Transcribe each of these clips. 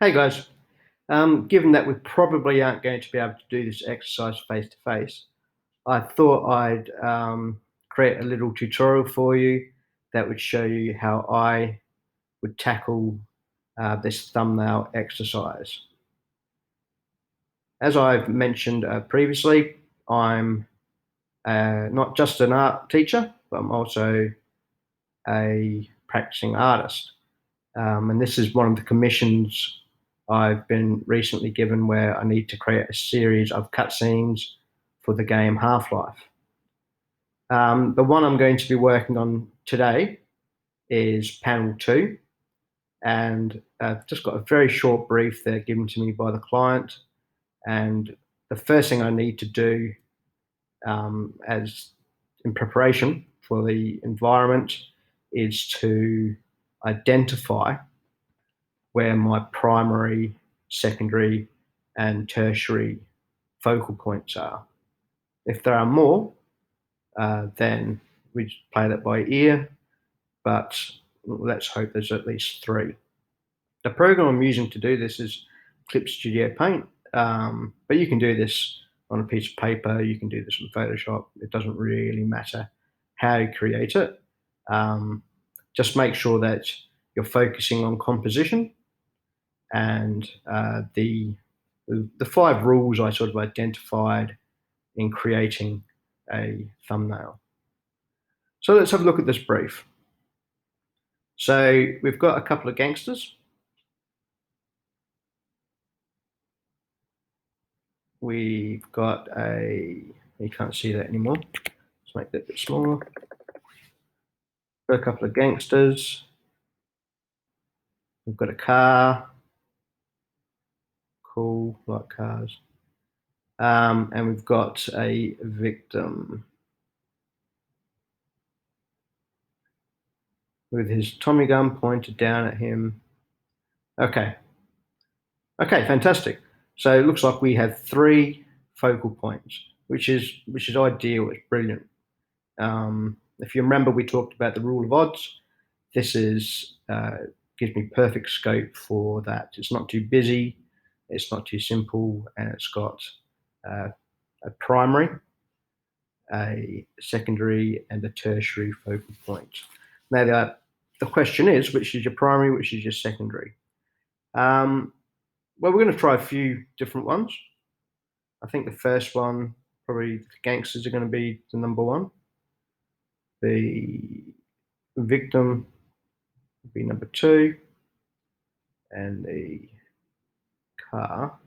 Hey guys, given that we probably aren't going to be able to do this exercise face to face, I thought I'd create a little tutorial for you that would show you how I would tackle this thumbnail exercise. As I've mentioned previously, I'm not just an art teacher, but I'm also a practicing artist. And this is one of the commissions I've been recently given where I need to create a series of cutscenes for the game Half-Life. The one I'm going to be working on today is panel 2, and I've just got a very short brief there given to me by the client. And the first thing I need to do as in preparation for the environment is to identify where my primary, secondary, and tertiary focal points are. If there are more, then we just play that by ear, but let's hope there's at least 3. The program I'm using to do this is Clip Studio Paint, but you can do this on a piece of paper, you can do this in Photoshop, it doesn't really matter how you create it. Just make sure that you're focusing on composition and the 5 rules I sort of identified in creating a thumbnail. So let's have a look at this brief. So we've got a couple of gangsters. We've got you can't see that anymore. Let's make that a bit smaller. Got a couple of gangsters. We've got a car. Cool, like cars. And we've got a victim with his Tommy gun pointed down at him. Okay, fantastic. So it looks like we have 3 focal points, which is ideal. It's brilliant. If you remember, we talked about the rule of odds. This gives me perfect scope for that. It's not too busy, it's not too simple, and it's got a primary, a secondary, and a tertiary focal point. Now, the question is, which is your primary, which is your secondary? Well, we're going to try a few different ones. I think the first one, probably the gangsters are going to be the number 1. The victim will be number 2. And the car,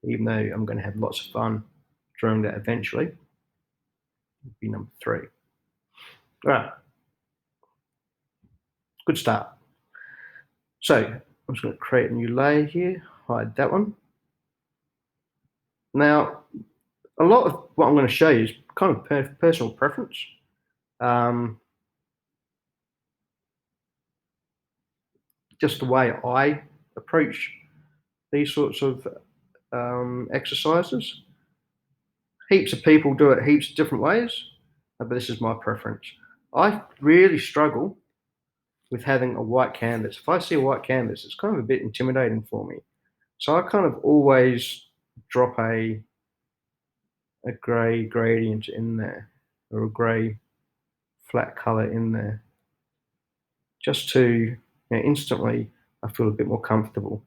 even though I'm going to have lots of fun drawing that eventually, will be number 3. All right. Good start. So I'm just going to create a new layer here, hide that one. Now, a lot of what I'm going to show you is kind of personal preference. Just the way I approach these sorts of exercises. Heaps of people do it heaps of different ways, but this is my preference. I really struggle with having a white canvas. If I see a white canvas, it's kind of a bit intimidating for me. So I kind of always drop a grey gradient in there, or a grey flat color in there, just to instantly I feel a bit more comfortable.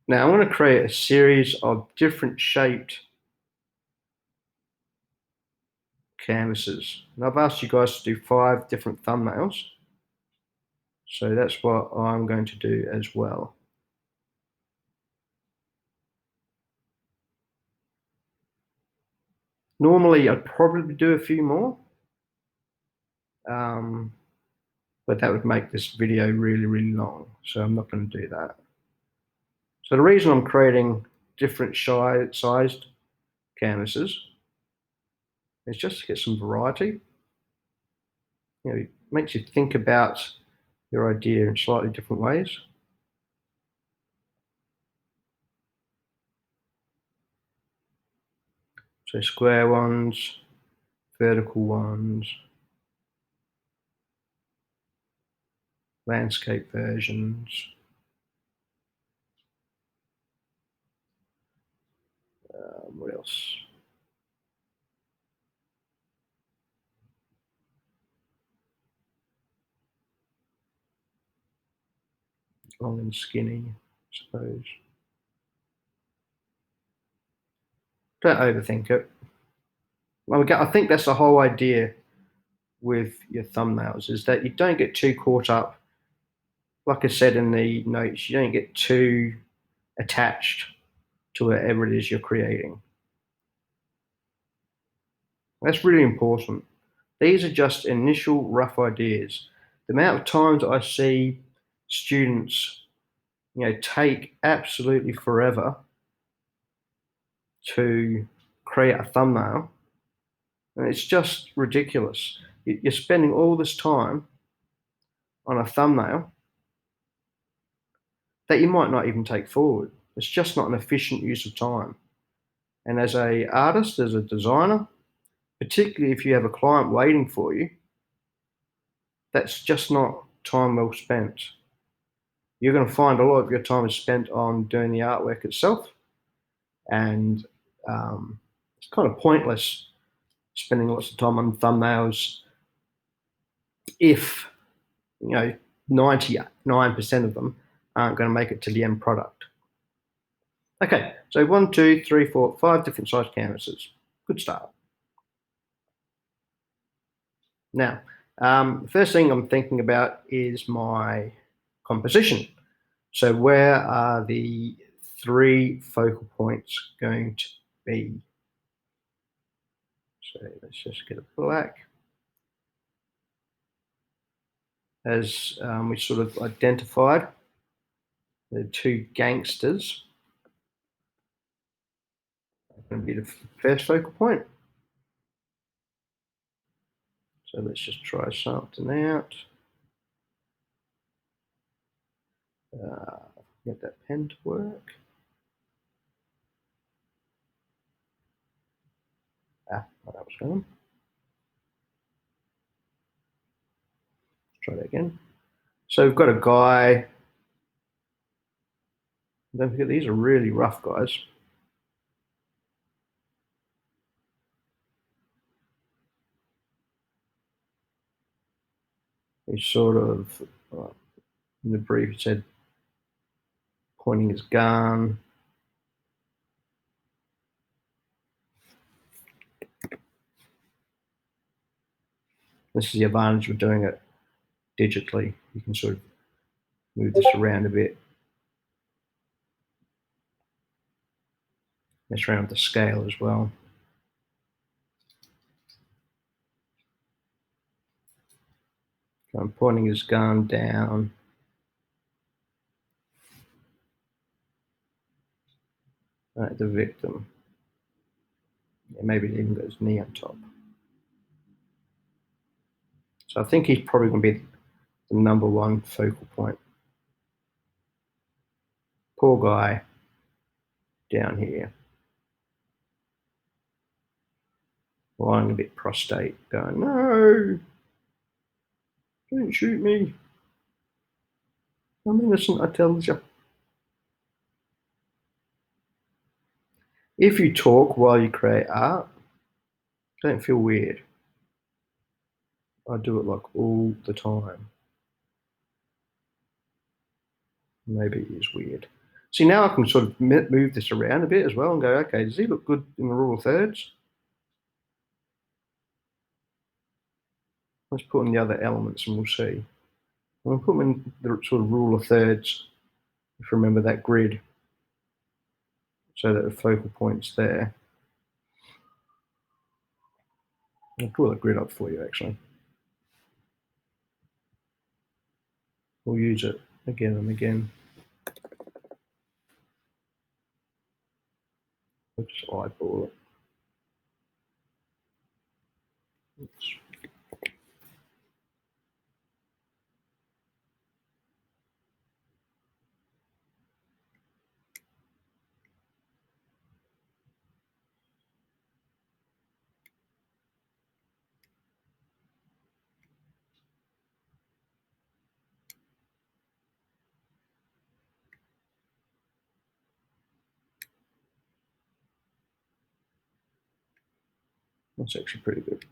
Now I want to create a series of different shaped canvases. And I've asked you guys to do 5 different thumbnails. So that's what I'm going to do as well. Normally I'd probably do a few more, but that would make this video really, really long. So I'm not going to do that. So the reason I'm creating different sized canvases is just to get some variety. It makes you think about your idea in slightly different ways. So square ones, vertical ones, landscape versions, What else? Long and skinny, I suppose. Don't overthink it. Well, I think that's the whole idea with your thumbnails is that you don't get too caught up. Like I said in the notes, you don't get too attached to whatever it is you're creating. That's really important. These are just initial rough ideas. The amount of times I see students, take absolutely forever to create a thumbnail, and it's just ridiculous. You're spending all this time on a thumbnail that you might not even take forward. It's just not an efficient use of time. And as a artist, as a designer, particularly if you have a client waiting for you, that's just not time well spent. You're going to find a lot of your time is spent on doing the artwork itself, and it's kind of pointless spending lots of time on thumbnails if 99% of them aren't going to make it to the end product. Okay, so 1, 2, 3, 4, 5 different size canvases. Good start. Now, the first thing I'm thinking about is my composition. So where are the 3 focal points going to be? So let's just get a black. As we sort of identified, the 2 gangsters are going to be the first focal point. So let's just try something out. Get that pen to work. That was going. Let's try that again. So we've got a guy. Don't forget, these are really rough guys. He's sort of, in the brief, it said pointing his gun. This is the advantage of doing it digitally. You can sort of move this around a bit. Mess around with the scale as well. So I'm pointing his gun down. At the victim. Yeah, maybe it even goes knee on top. So I think he's probably going to be the number 1 focal point. Poor guy down here. Lying a bit prostrate, going, no, don't shoot me. I'm innocent, I tell you. If you talk while you create art, don't feel weird. I do it like all the time. Maybe it is weird. See, now I can sort of move this around a bit as well and go, okay, does he look good in the rule of thirds? Let's put in the other elements and we'll see. We'll put them in the sort of rule of thirds, if you remember that grid, so that the focal point's there. I'll draw the grid up for you, actually. We'll use it again and again. We'll just eyeball it. Oops. That's actually pretty good.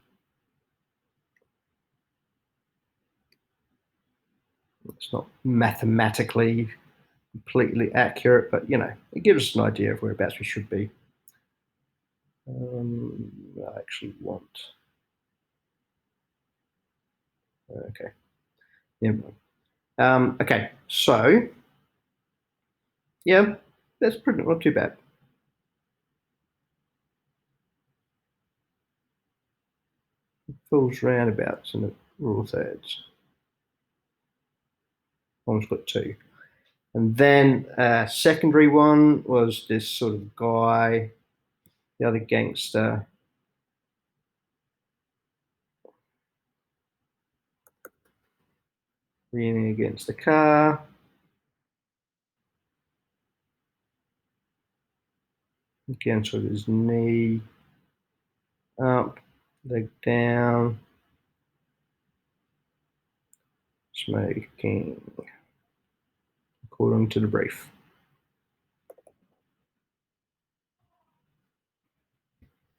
It's not mathematically completely accurate, but it gives us an idea of whereabouts we should be. I actually want. Okay. Yeah. Okay. So yeah, that's pretty not too bad. Fills roundabouts and the rule thirds. Almost got two. And then secondary one was this sort of guy, the other gangster. Leaning against the car. Against with his knee up, leg down, smoking, according to the brief.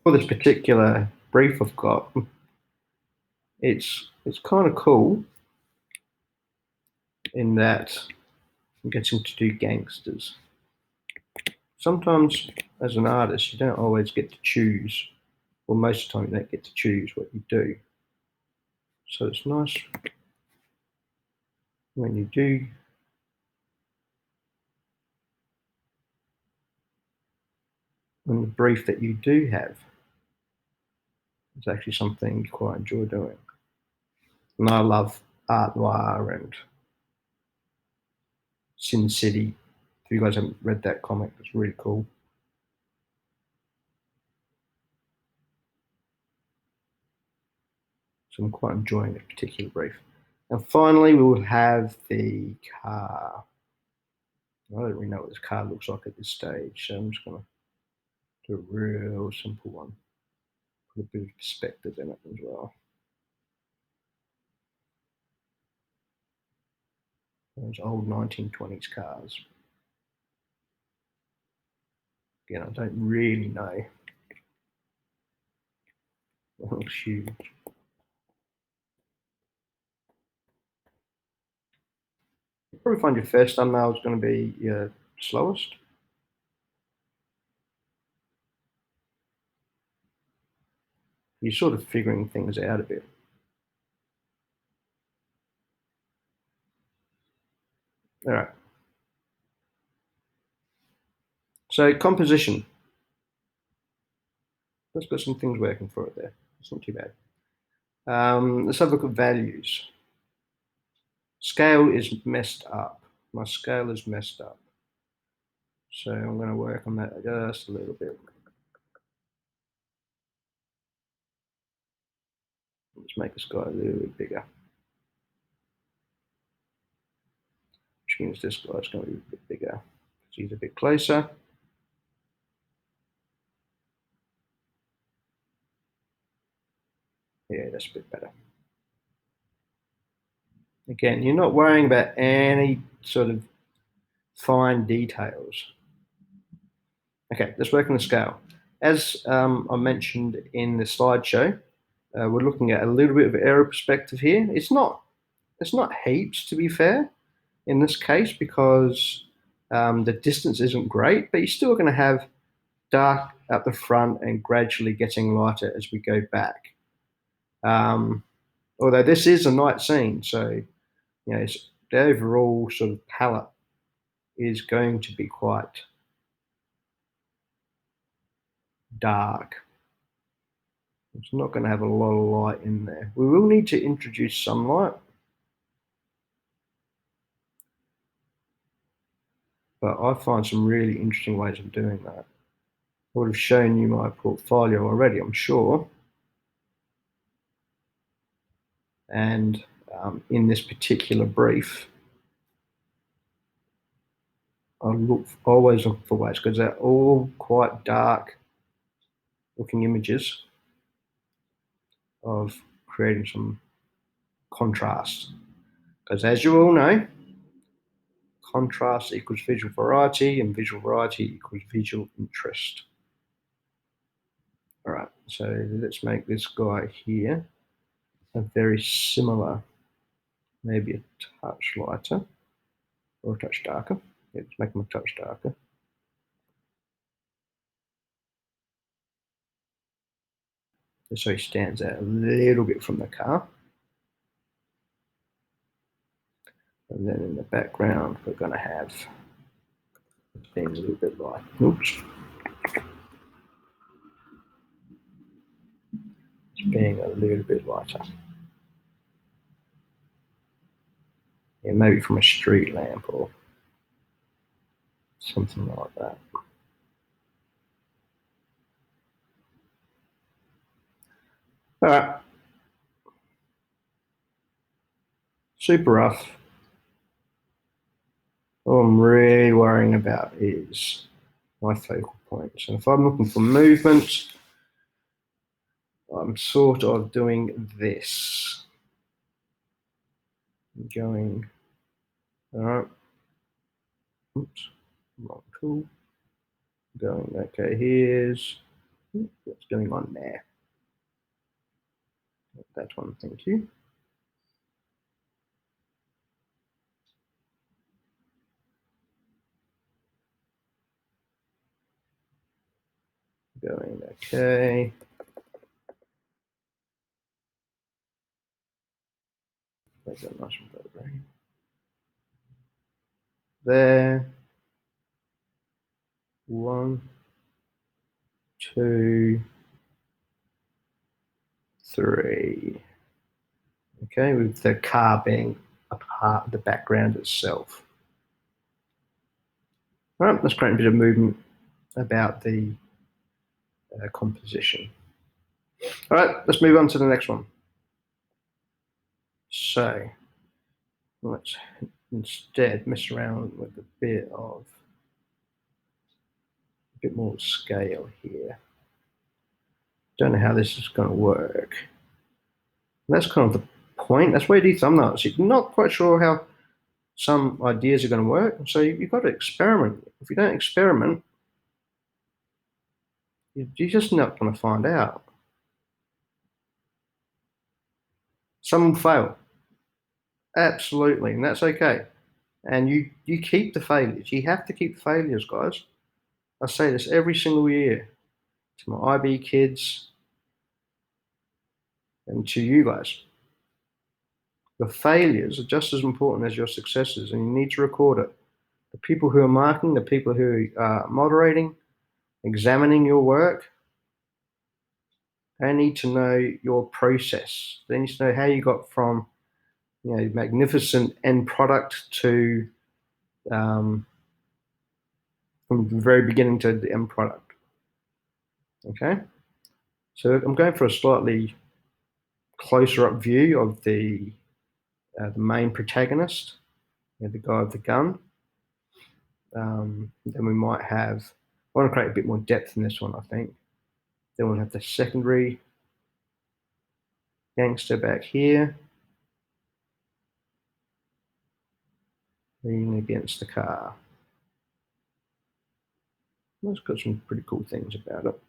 For this particular brief I've got, it's kind of cool in that I'm getting to do gangsters. Sometimes, as an artist, you don't always get to choose, or most of the time, you don't get to choose what you do. So it's nice when you do. And the brief that you do have is actually something you quite enjoy doing. And I love art noir and Sin City. If you guys haven't read that comic, it's really cool. So I'm quite enjoying that particular brief. And finally, we will have the car. I don't really know what this car looks like at this stage, so I'm just going to do a real simple one. Put a bit of perspective in it as well. Those old 1920s cars. Again, I don't really know. That looks huge. You probably find your first thumbnail is going to be your slowest. You're sort of figuring things out a bit. All right. So composition. Let's got some things working for it there. It's not too bad. Let's have a look at values. Scale is messed up. My scale is messed up. So I'm going to work on that just a little bit. Let's make this guy a little bit bigger. Which means this guy's going to be a bit bigger. He's a bit closer. Yeah, that's a bit better. Again, you're not worrying about any sort of fine details. Okay, let's work on the scale. As I mentioned in the slideshow, we're looking at a little bit of error perspective here. It's not heaps, to be fair, in this case, because the distance isn't great, but you're still going to have dark at the front and gradually getting lighter as we go back. Although this is a night scene, so the overall sort of palette is going to be quite dark. It's not going to have a lot of light in there. We will need to introduce some light, but I find some really interesting ways of doing that. I would have shown you my portfolio already, I'm sure. And in this particular brief, always look for ways because they're all quite dark looking images of creating some contrast. Because as you all know, contrast equals visual variety and visual variety equals visual interest. All right, so let's make this guy here a very similar, maybe a touch lighter or a touch darker. Let's make him a touch darker. Just so he stands out a little bit from the car. And then in the background, we're going to have being a little bit light. Oops. It's being a little bit lighter. Yeah, maybe from a street lamp or something like that. All right. Super rough. All I'm really worrying about is my focal points. And if I'm looking for movement, I'm sort of doing this. I'm going, all right. Oops, wrong tool. Going, okay, here's what's going on there. That one, thank you. Going, okay. There's a nice one there. 1, 2, 3. Okay, with the car being a part of the background itself. All right, let's create a bit of movement about the composition. All right, let's move on to the next one. So let's instead mess around with a bit more scale here. Don't know how this is going to work. And that's kind of the point. That's why you do thumbnails. You're not quite sure how some ideas are going to work, so you've got to experiment. If you don't experiment, you're just not going to find out. Some will fail, absolutely, and that's okay. And you keep the failures. You have to keep the failures, guys. I say this every single year to my IB kids and to you guys. Your failures are just as important as your successes, and you need to record it. The people who are marking, the people who are moderating, examining your work, they need to know your process. They need to know how you got from magnificent end product to from the very beginning to the end product. Okay, so I'm going for a slightly closer up view of the main protagonist, the guy with the gun. Then we might have. I want to create a bit more depth in this one, I think. Then we'll have the secondary gangster back here, leaning against the car. It's got some pretty cool things about it.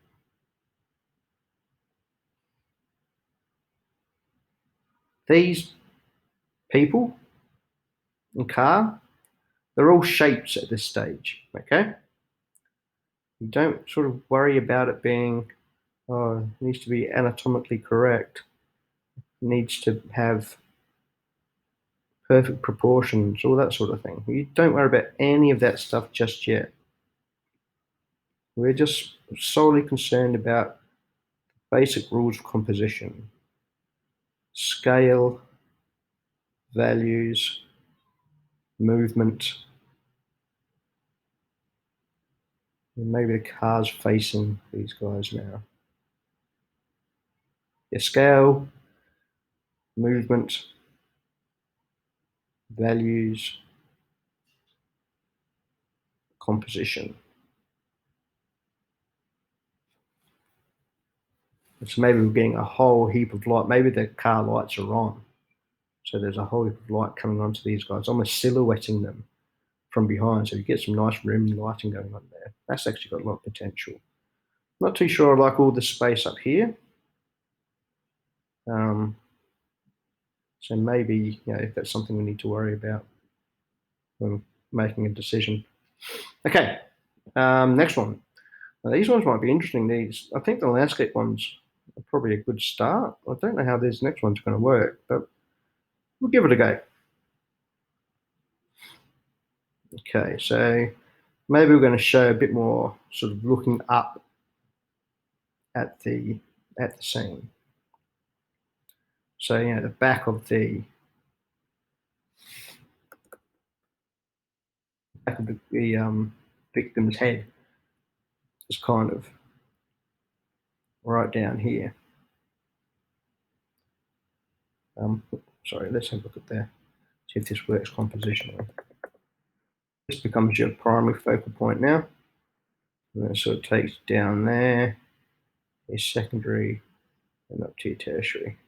These people and car, they're all shapes at this stage, okay? You don't sort of worry about it being, oh, it needs to be anatomically correct. It needs to have perfect proportions, all that sort of thing. You don't worry about any of that stuff just yet. We're just solely concerned about basic rules of composition, scale, values, movement. And maybe the car's facing these guys now. Yeah, scale, movement, values, composition. So maybe we're getting a whole heap of light. Maybe the car lights are on. So there's a whole heap of light coming onto these guys, almost silhouetting them from behind. So you get some nice rim lighting going on there. That's actually got a lot of potential. Not too sure I like all the space up here. So maybe, if that's something we need to worry about when making a decision. Okay, next one. Now, these ones might be interesting. I think the landscape ones are probably a good start. I don't know how these next ones are going to work, but we'll give it a go. Okay, so maybe we're going to show a bit more sort of looking up at the scene. So the back of the victim's head is kind of right down here. Sorry, let's have a look at that. See if this works compositionally. This becomes your primary focal point now. And then it sort of takes down there, your secondary, and up to your tertiary.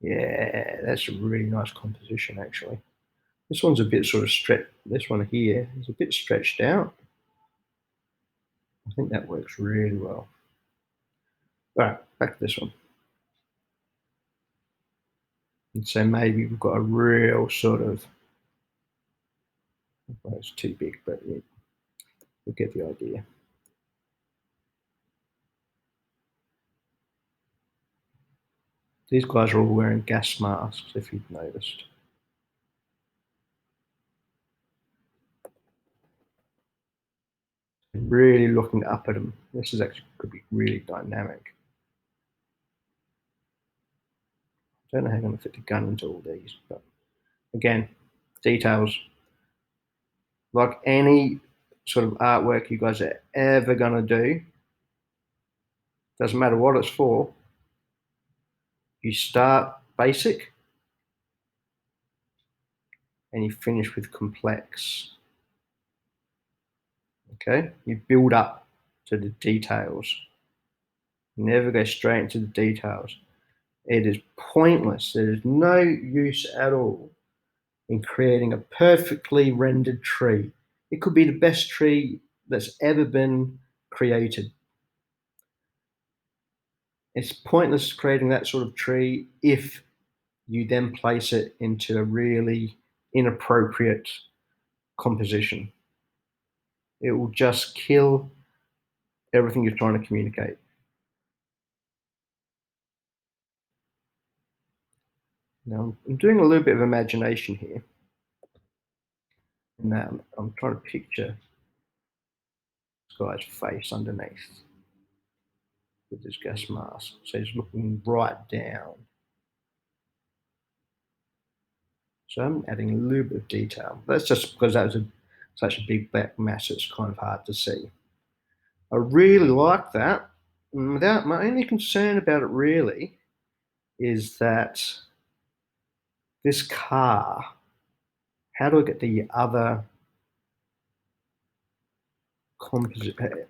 Yeah, that's a really nice composition, actually. This one's a bit sort of stretched. This one here is a bit stretched out. I think that works really well. All right, back to this one. And so maybe we've got a real sort of, well, it's too big, but you'll get the idea. These guys are all wearing gas masks, if you've noticed. Really looking up at them. This is actually could be really dynamic. I don't know how I'm going to fit the gun into all these, but again, details. Like any sort of artwork you guys are ever going to do, doesn't matter what it's for, you start basic and you finish with complex. Okay? You build up to the details. You never go straight into the details. It is pointless. There is no use at all in creating a perfectly rendered tree. It could be the best tree that's ever been created. It's pointless creating that sort of tree if you then place it into a really inappropriate composition. It will just kill everything you're trying to communicate. Now, I'm doing a little bit of imagination here. And now I'm trying to picture this guy's face underneath with his gas mask. So he's looking right down. So I'm adding a little bit of detail. That's just because that was such a big black mass, it's kind of hard to see. I really like that. Without my only concern about it really is that this car, how do I get the other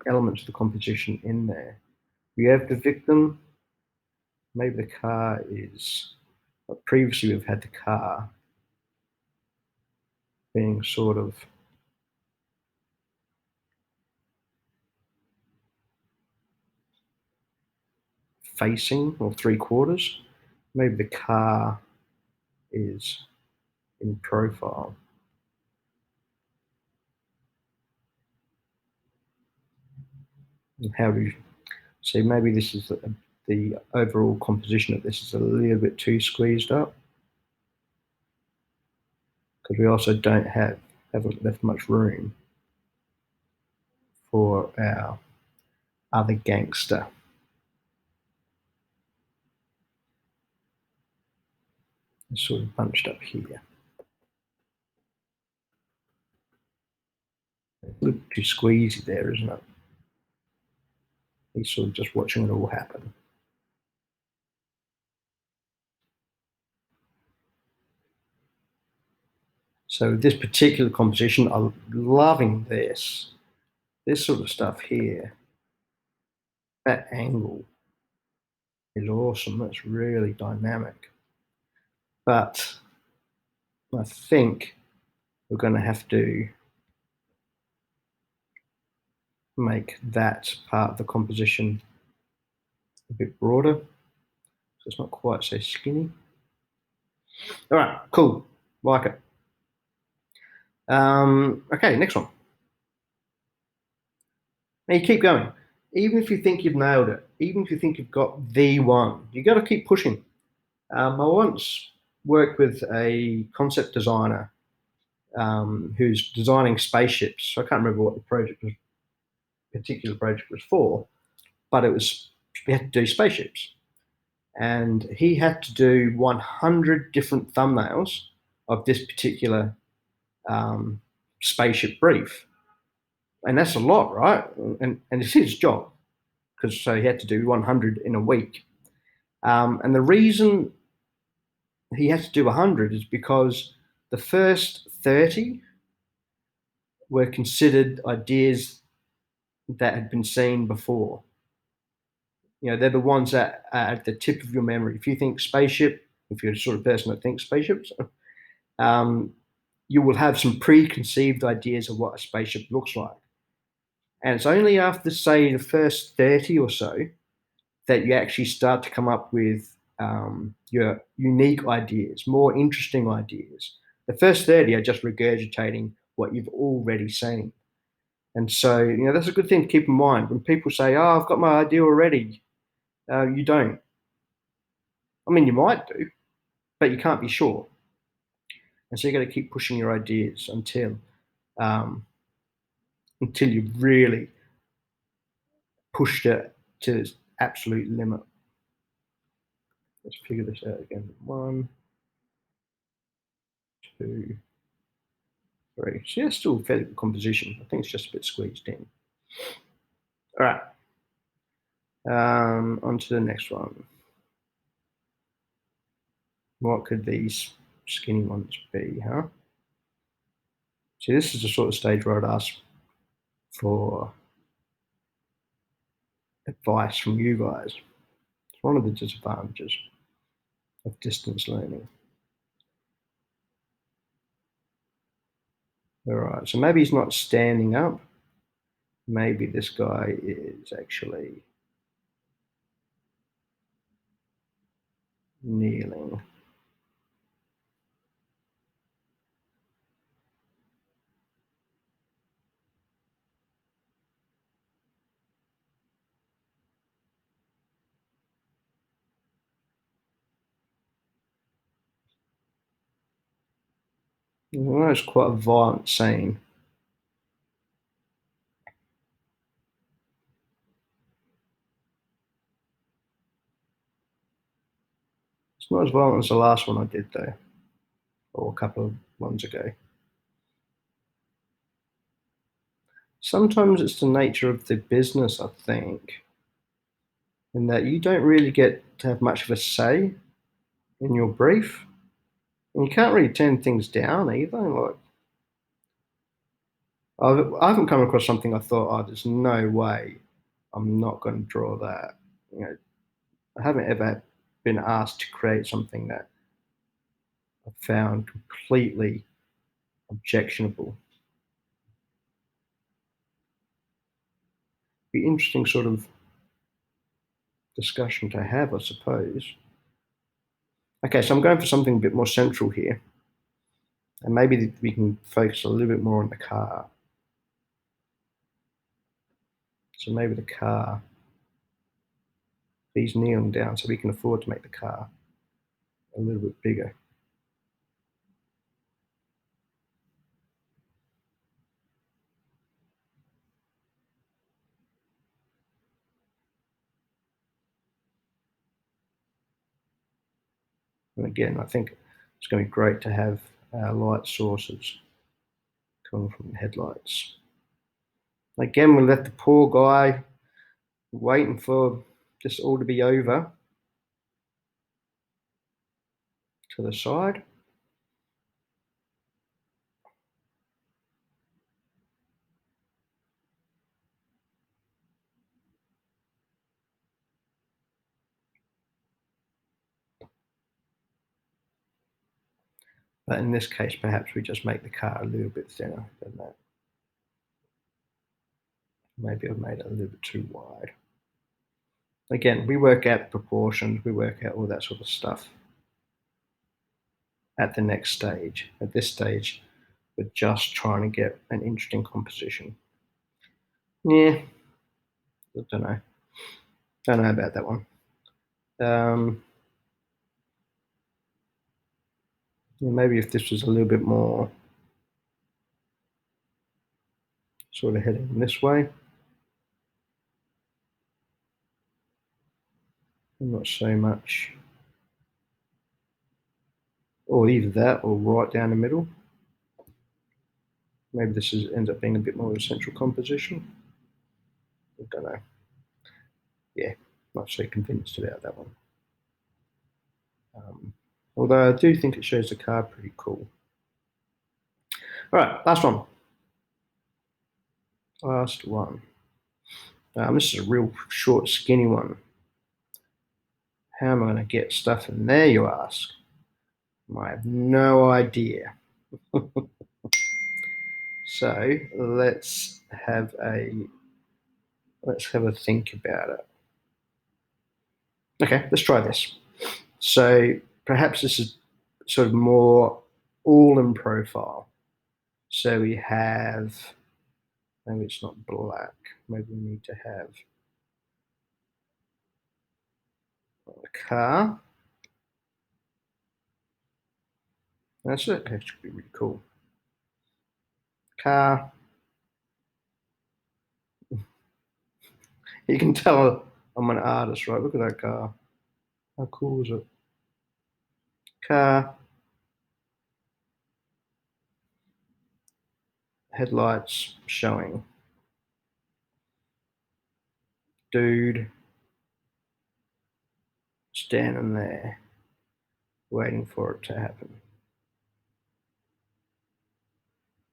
elements of the composition in there? We have the victim. Maybe the car is. Previously, we've had the car being sort of facing or 3/4. Maybe the car is in profile. And how do you see? Maybe this is the overall composition of this is a little bit too squeezed up because we also haven't left much room for our other gangster. It's sort of bunched up here. A little too squeezy there, isn't it? He's sort of just watching it all happen. So this particular composition, I'm loving this. This sort of stuff here, that angle is awesome. That's really dynamic. But I think we're going to have to make that part of the composition a bit broader, so it's not quite so skinny. All right, cool, like it. Okay, next one. Now you keep going. Even if you think you've nailed it, even if you think you've got the one, you got to keep pushing. I once worked with a concept designer who's designing spaceships. I can't remember what the particular project was for, but it was we had to do spaceships, and he had to do 100 different thumbnails of this particular spaceship brief, and that's a lot, right? And it's his job because so he had to do 100 in a week. And the reason he had to do 100 is because the first 30 were considered ideas that had been seen before. You know, they're the ones that are at the tip of your memory. If you think spaceship, if you're the sort of person that thinks spaceships, um, you will have some preconceived ideas of what a spaceship looks like. And it's only after, say, the first 30 or so that you actually start to come up with your unique ideas, more interesting ideas. The first 30 are just regurgitating what you've already seen. And so, you know, that's a good thing to keep in mind. When people say, oh, I've got my idea already, you don't. I mean, you might do, but you can't be sure. And so you got to keep pushing your ideas um, until you've really pushed it to its absolute limit. Let's figure this out again. 1, 2, 3. So yeah, still fairly good composition. I think it's just a bit squeezed in. All right. On to the next one. What could these skinny ones be, huh? See, this is the sort of stage where I'd ask for advice from you guys. It's one of the disadvantages of distance learning. All right, so maybe he's not standing up. Maybe this guy is actually kneeling. Well, it's quite a violent scene. It's not as violent as the last one I did, though, or a couple of ones ago. Sometimes it's the nature of the business, I think, in that you don't really get to have much of a say in your brief. And you can't really turn things down either. Like, I haven't come across something I thought, oh, there's no way I'm not going to draw that. You know, I haven't ever been asked to create something that I found completely objectionable. Be interesting sort of discussion to have, I suppose. Okay, so I'm going for something a bit more central here, and maybe we can focus a little bit more on the car. So maybe the car, he's kneeling down, so we can afford to make the car a little bit bigger. And again, I think it's going to be great to have light sources coming from the headlights. Again, we let the poor guy waiting for this all to be over to the side. But in this case, perhaps we just make the car a little bit thinner than that. Maybe I've made it a little bit too wide. Again, we work out proportions, we work out all that sort of stuff at the next stage. At this stage, we're just trying to get an interesting composition. Yeah, I don't know. Don't know about that one. Maybe if this was a little bit more sort of heading this way. Not so much. Or either that or right down the middle. Maybe this ends up being a bit more of a central composition. I don't know. Yeah, not so convinced about that one. Although I do think it shows the car pretty cool. All right, last one. Last one. This is a real short, skinny one. How am I going to get stuff in there, you ask? I have no idea. So let's have a think about it. Okay, let's try this. So perhaps this is sort of more all in profile. So we have, maybe it's not black. Maybe we need to have a car. That's it. That should be really cool. Car. You can tell I'm an artist, right? Look at that car. How cool is it? Car. Headlights showing. Dude standing there waiting for it to happen.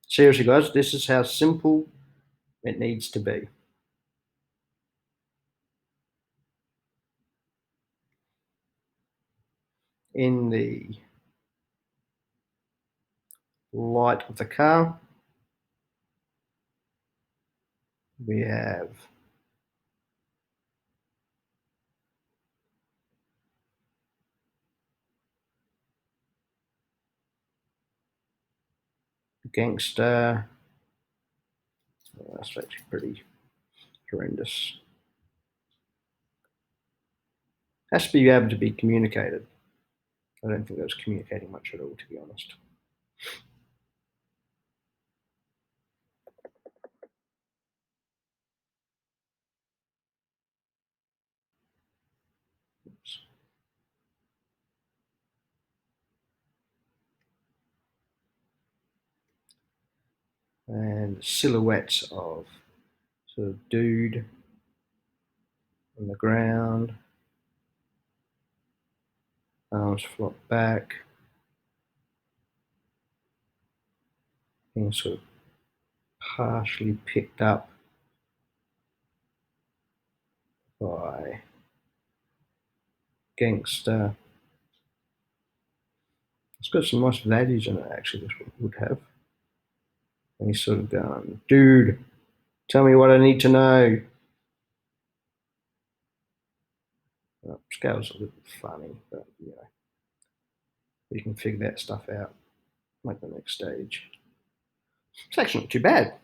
Seriously, guys, this is how simple it needs to be. In the light of the car, we have gangster. Oh, that's actually pretty horrendous. Has to be able to be communicated. I don't think that was communicating much at all, to be honest. Oops. And silhouettes of sort of dude on the ground, arms flopped back, being sort of partially picked up by gangster. It's got some nice values in it, actually, this would have. And he's sort of going, dude, tell me what I need to know. Scale's a little funny, but you know, you can figure that stuff out like the next stage. It's actually not too bad.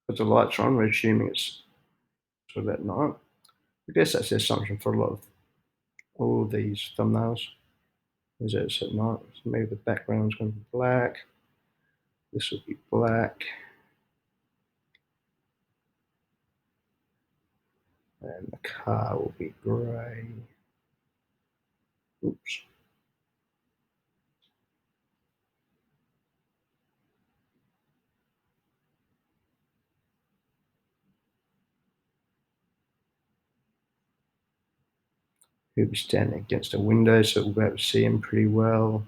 With the lights are on, we're assuming it's sort of at night. I guess that's the assumption for a lot of all of these thumbnails. Is that it's at night. So maybe the background's going to be black. This will be black. And the car will be grey. Oops. He'll be standing against a window, so we'll be able to see him pretty well.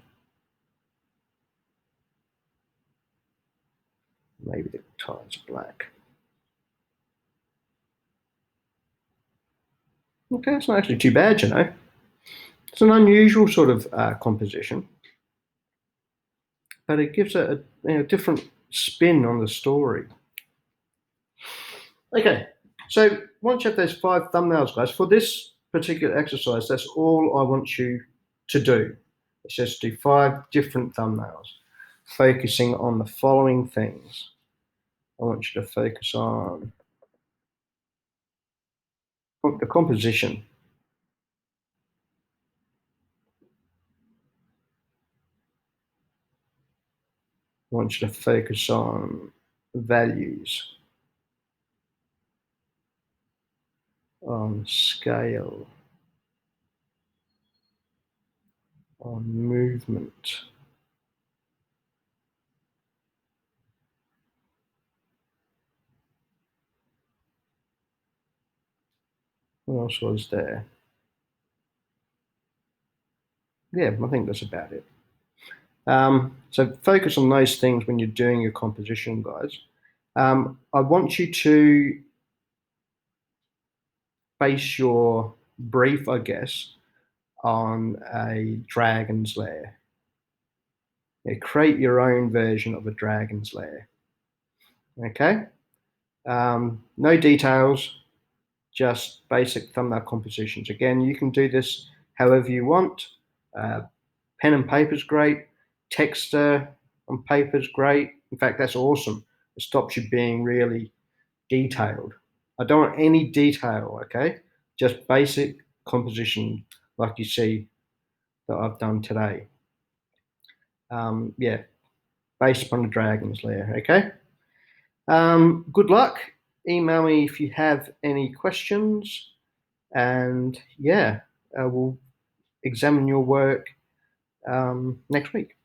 Maybe the tyres are black. Okay, it's not actually too bad, you know. It's an unusual sort of composition. but it gives a different spin on the story. Okay, so once you have those 5 thumbnails, guys, for this particular exercise, that's all I want you to do. It's just do 5 different thumbnails, focusing on the following things. I want you to focus on the composition. I want you to focus on values, on scale, on movement. What else was there? Yeah, I think that's about it. So focus on those things when you're doing your composition, guys. I want you to base your brief, I guess, on a dragon's lair. Yeah, create your own version of a dragon's lair. Okay? No details, just basic thumbnail compositions. Again, you can do this however you want. Pen and paper is great. Texter on paper is great. In fact, that's awesome. It stops you being really detailed. I don't want any detail, okay? Just basic composition like you see that I've done today. Yeah, based upon the dragon's lair, okay? Good luck. Email me if you have any questions. And yeah, we'll examine your work next week.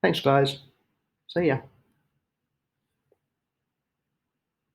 Thanks, guys. See ya.